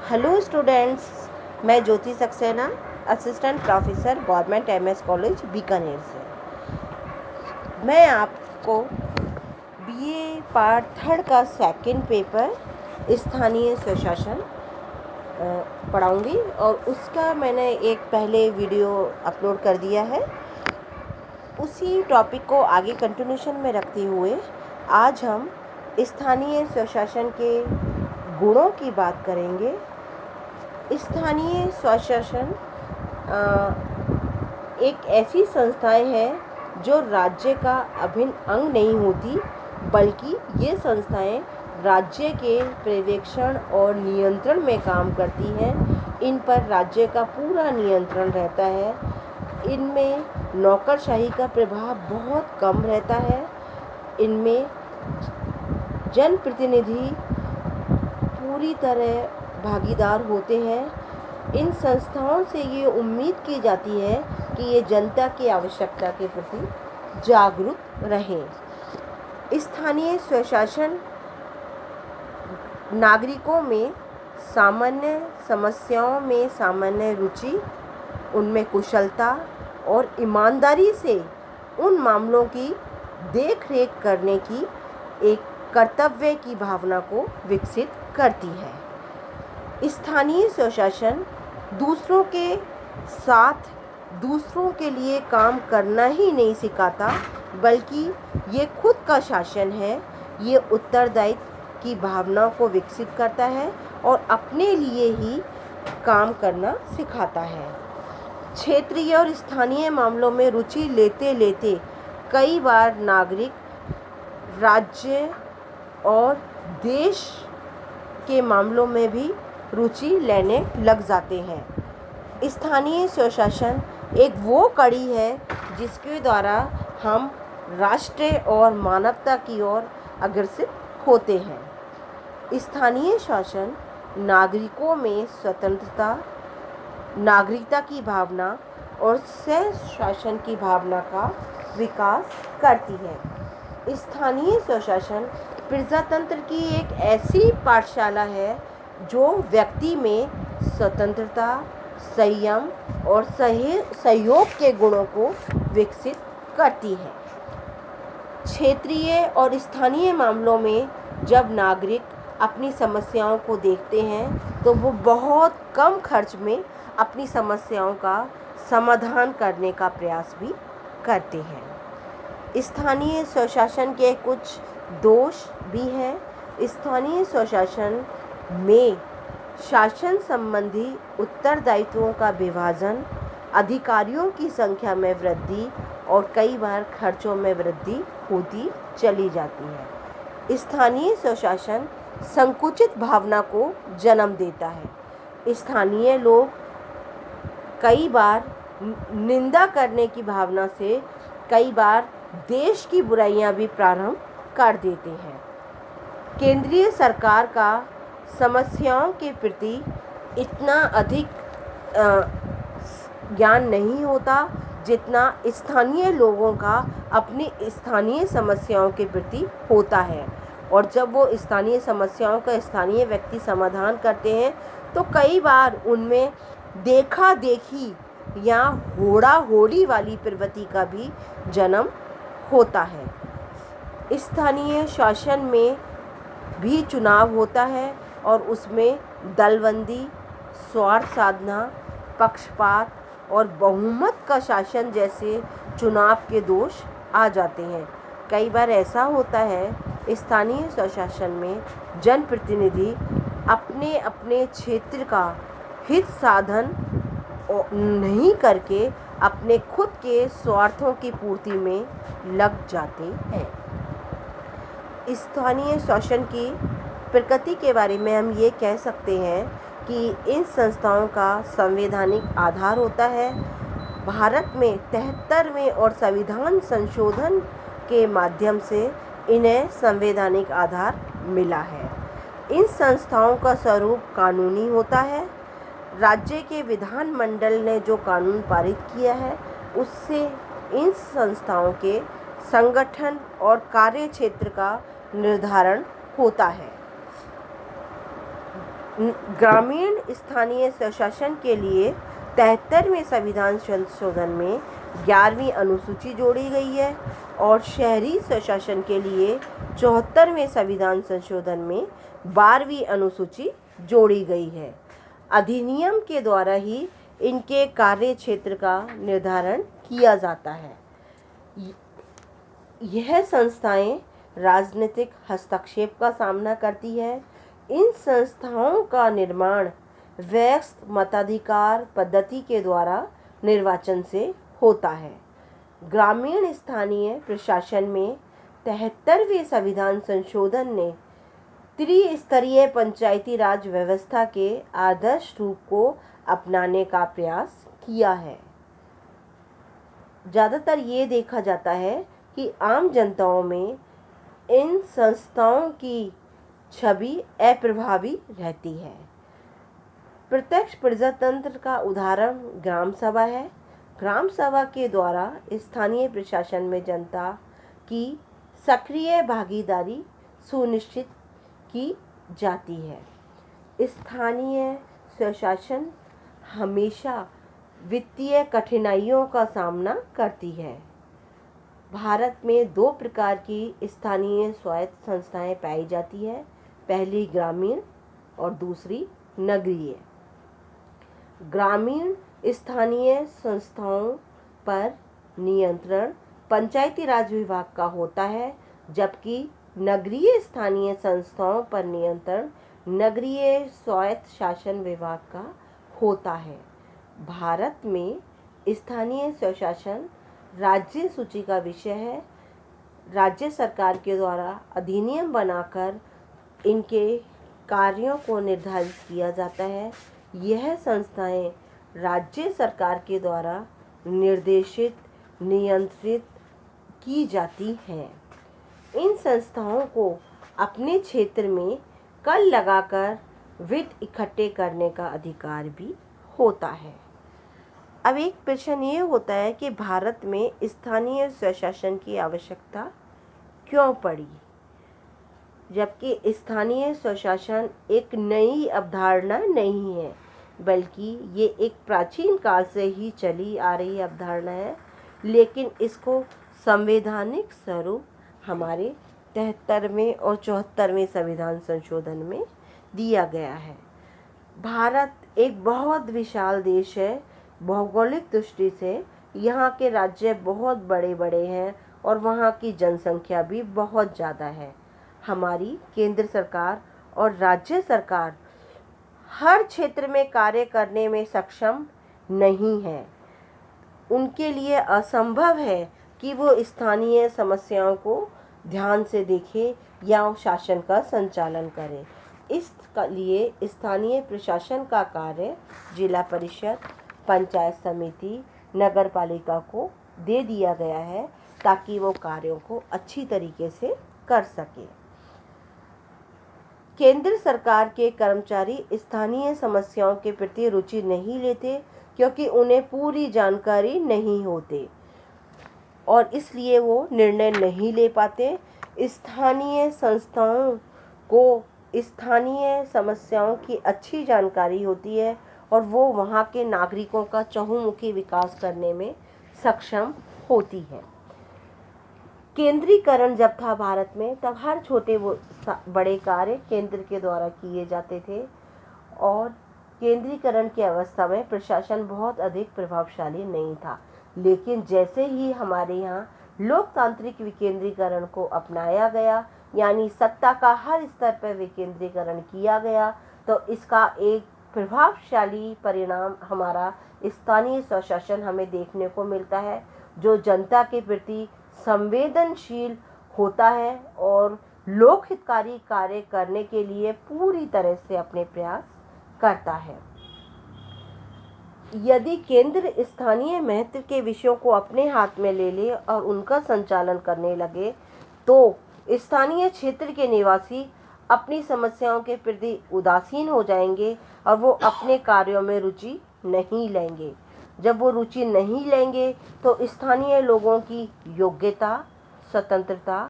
Hello students, मैं Jyoti Saxena, assistant professor government MS college Bikaner से। मैं आपको बीए पार्ट थर्ड का सेकंड पेपर स्थानीय स्वशासन पढ़ाऊंगी और उसका मैंने एक पहले वीडियो अपलोड कर दिया है। उसी टॉपिक को आगे कंटिन्यूशन में रखते हुए आज हम स्थानीय स्वशासन के गुणों की बात करेंगे। स्थानीय स्वशासन एक ऐसी संस्थाएं हैं जो राज्य का अभिन्न अंग नहीं होती, बल्कि ये संस्थाएं राज्य के पर्यवेक्षण और नियंत्रण में काम करती हैं। इन पर राज्य का पूरा नियंत्रण रहता है। इनमें नौकरशाही का प्रभाव बहुत कम रहता है। इनमें जनप्रतिनिधि पूरी तरह भागीदार होते हैं। इन संस्थाओं से ये उम्मीद की जाती है कि ये जनता की आवश्यकता के प्रति जागरूक रहें। स्थानीय स्वशासन नागरिकों में सामान्य समस्याओं में सामान्य रुचि, उनमें कुशलता और ईमानदारी से उन मामलों की देखरेख करने की एक कर्तव्य की भावना को विकसित करती है। स्थानीय स्वशासन दूसरों के साथ दूसरों के लिए काम करना ही नहीं सिखाता, बल्कि ये खुद का शासन है। ये उत्तरदायित्व की भावना को विकसित करता है और अपने लिए ही काम करना सिखाता है। क्षेत्रीय और स्थानीय मामलों में रुचि लेते लेते कई बार नागरिक राज्य और देश के मामलों में भी रुचि लेने लग जाते हैं। स्थानीय स्वशासन एक वो कड़ी है जिसके द्वारा हम राष्ट्र और मानवता की ओर अग्रसर होते हैं। स्थानीय शासन नागरिकों में स्वतंत्रता, नागरिकता की भावना और सह शासन की भावना का विकास करती है। स्थानीय स्वशासन प्रजातंत्र की एक ऐसी पाठशाला है जो व्यक्ति में स्वतंत्रता, संयम और सहयोग के गुणों को विकसित करती है। क्षेत्रीय और स्थानीय मामलों में जब नागरिक अपनी समस्याओं को देखते हैं तो वो बहुत कम खर्च में अपनी समस्याओं का समाधान करने का प्रयास भी करते हैं। स्थानीय स्वशासन के कुछ दोष भी हैं। स्थानीय स्वशासन में शासन संबंधी उत्तरदायित्वों का विभाजन, अधिकारियों की संख्या में वृद्धि और कई बार खर्चों में वृद्धि होती चली जाती है। स्थानीय स्वशासन संकुचित भावना को जन्म देता है। स्थानीय लोग कई बार निंदा करने की भावना से कई बार देश की बुराइयां भी प्रारंभ कर देते हैं। केंद्रीय सरकार का समस्याओं के प्रति इतना अधिक ज्ञान नहीं होता जितना स्थानीय लोगों का अपनी स्थानीय समस्याओं के प्रति होता है। और जब वो स्थानीय समस्याओं का स्थानीय व्यक्ति समाधान करते हैं तो कई बार उनमें देखा देखी या होड़ा होड़ी वाली प्रवृत्ति का भी जन्म होता है। स्थानीय शासन में भी चुनाव होता है और उसमें दलबंदी, स्वार्थ साधना, पक्षपात और बहुमत का शासन जैसे चुनाव के दोष आ जाते हैं। कई बार ऐसा होता है स्थानीय स्वशासन में जनप्रतिनिधि अपने अपने क्षेत्र का हित साधन नहीं करके अपने खुद के स्वार्थों की पूर्ति में लग जाते हैं। स्थानीय शासन की प्रकृति के बारे में हम ये कह सकते हैं कि इन संस्थाओं का संवैधानिक आधार होता है। भारत में 73वें और संविधान संशोधन के माध्यम से इन्हें संवैधानिक आधार मिला है। इन संस्थाओं का स्वरूप कानूनी होता है। राज्य के विधानमंडल ने जो कानून पारित किया है उससे इन संस्थाओं के संगठन और कार्य क्षेत्र का निर्धारण होता है। ग्रामीण स्थानीय स्वशासन के लिए 73वें संविधान संशोधन में 11वीं अनुसूची जोड़ी गई है और शहरी स्वशासन के लिए 74वें संविधान संशोधन में 12वीं अनुसूची जोड़ी गई है। अधिनियम के द्वारा ही इनके कार्य क्षेत्र का निर्धारण किया जाता है। यह संस्थाएं राजनीतिक हस्तक्षेप का सामना करती है। इन संस्थाओं का निर्माण व्यस्त मताधिकार पद्धति के द्वारा निर्वाचन से होता है। ग्रामीण स्थानीय प्रशासन में 73वें संविधान संशोधन ने त्रिस्तरीय पंचायती राज व्यवस्था के आदर्श रूप को अपनाने का प्रयास किया है। ज़्यादातर ये देखा जाता है कि आम जनताओं में इन संस्थाओं की छवि अप्रभावी रहती है। प्रत्यक्ष प्रजातंत्र का उदाहरण ग्राम सभा है। ग्राम सभा के द्वारा स्थानीय प्रशासन में जनता की सक्रिय भागीदारी सुनिश्चित की जाती है। स्थानीय स्वशासन हमेशा वित्तीय कठिनाइयों का सामना करती है। भारत में 2 प्रकार की स्थानीय स्वायत्त संस्थाएं पाई जाती है, पहली ग्रामीण और दूसरी नगरीय। ग्रामीण स्थानीय संस्थाओं पर नियंत्रण पंचायती राज विभाग का होता है, जबकि नगरीय स्थानीय संस्थाओं पर नियंत्रण नगरीय स्वायत्त शासन विभाग का होता है। भारत में स्थानीय स्वशासन राज्य सूची का विषय है। राज्य सरकार के द्वारा अधिनियम बनाकर इनके कार्यों को निर्धारित किया जाता है। यह संस्थाएं राज्य सरकार के द्वारा निर्देशित नियंत्रित की जाती हैं। इन संस्थाओं को अपने क्षेत्र में कर लगाकर वित्त इकट्ठे करने का अधिकार भी होता है। अब एक प्रश्न ये होता है कि भारत में स्थानीय स्वशासन की आवश्यकता क्यों पड़ी, जबकि स्थानीय स्वशासन एक नई अवधारणा नहीं है, बल्कि ये एक प्राचीन काल से ही चली आ रही अवधारणा है, लेकिन इसको संवैधानिक स्वरूप हमारे 73वें और 74वें संविधान संशोधन में दिया गया है। भारत एक बहुत विशाल देश है। भौगोलिक दृष्टि से यहाँ के राज्य बहुत बड़े बड़े हैं और वहाँ की जनसंख्या भी बहुत ज़्यादा है। हमारी केंद्र सरकार और राज्य सरकार हर क्षेत्र में कार्य करने में सक्षम नहीं है। उनके लिए असंभव है कि वो स्थानीय समस्याओं को ध्यान से देखें या शासन का संचालन करें। इसलिए स्थानीय प्रशासन का कार्य जिला परिषद, पंचायत समिति, नगर पालिका को दे दिया गया है ताकि वो कार्यों को अच्छी तरीके से कर सके। केंद्र सरकार के कर्मचारी स्थानीय समस्याओं के प्रति रुचि नहीं लेते क्योंकि उन्हें पूरी जानकारी नहीं होती और इसलिए वो निर्णय नहीं ले पाते। स्थानीय संस्थाओं को स्थानीय समस्याओं की अच्छी जानकारी होती है और वो वहाँ के नागरिकों का चहुमुखी विकास करने में सक्षम होती है। केंद्रीकरण जब था भारत में, तब हर छोटे वो बड़े कार्य केंद्र के द्वारा किए जाते थे और केंद्रीकरण की अवस्था में प्रशासन बहुत अधिक प्रभावशाली नहीं था। लेकिन जैसे ही हमारे यहाँ लोकतांत्रिक विकेंद्रीकरण को अपनाया गया, यानी सत्ता का हर स्तर पर विकेंद्रीकरण किया गया, तो इसका एक प्रभावशाली परिणाम हमारा स्थानीय स्वशासन हमें देखने को मिलता है, जो जनता के प्रति संवेदनशील होता है और लोक हितकारी कार्य करने के लिए पूरी तरह से अपने प्रयास करता है। यदि केंद्र स्थानीय महत्व के विषयों को अपने हाथ में ले ले और उनका संचालन करने लगे, तो स्थानीय क्षेत्र के निवासी अपनी समस्याओं के प्रति उदासीन हो जाएंगे और वो अपने कार्यों में रुचि नहीं लेंगे। जब वो रुचि नहीं लेंगे तो स्थानीय लोगों की योग्यता, स्वतंत्रता